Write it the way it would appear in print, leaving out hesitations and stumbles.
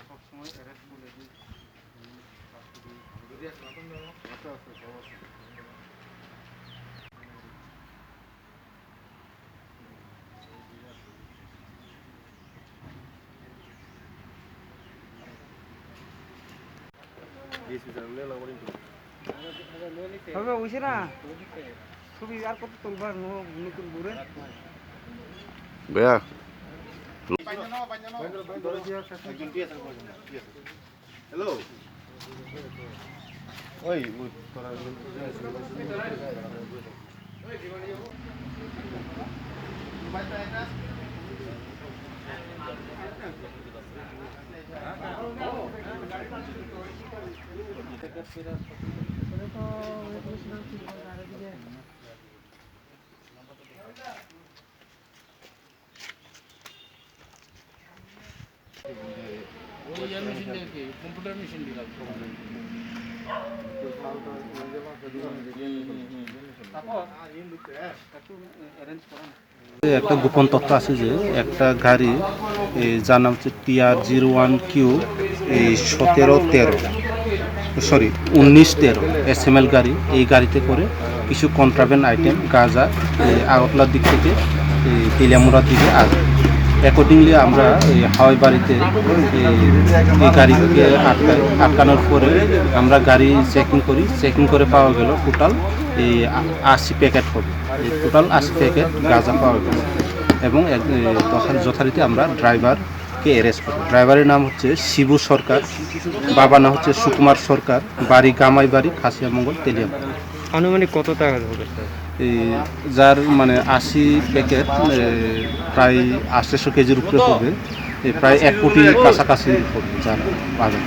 সবসময় অ্যারেস্ট করে দিই। হবে বুঝছে না ছবি আর কত তুলবার নতুন ঘুরে ভাইয়া হ্যালো ওই তোরা কম্পিউটার মেশিন দিলাম একটা গোপন তথ্য আছে যে একটা গাড়ি যার নাম হচ্ছে TR01Q 1913 SML গাড়ি, এই গাড়িতে করে কিছু কন্ট্রাব্যান্ড আইটেম গাঁজা আগরতলার দিক থেকে তেলিয়ামুড়ার দিকে আসবে। অ্যাকর্ডিংলি আমরা হাওয়াই বাড়িতে এই গাড়িকে আটকানোর পরে আমরা গাড়ি চেকিং করে পাওয়া গেল টোটাল 80 প্যাকেট হবে, টোটাল 80 প্যাকেট গাঁজা পাওয়া গেল এবং যথারীতি আমরা ড্রাইভারকে অ্যারেস্ট করি। ড্রাইভারের নাম হচ্ছে শিবু সরকার, বাবার নাম হচ্ছে সুকুমার সরকার, বাড়ি গামাই বাড়ি, খাসিয়ামঙ্গল, তেলিয়ামুড়া। আনুমানিক কত টাকা হবে যার মানে 80 প্যাকেট প্রায় 800 কেজির উপরে হবে, প্রায় 1 কোটির কাছাকাছি হবে যার বাজার।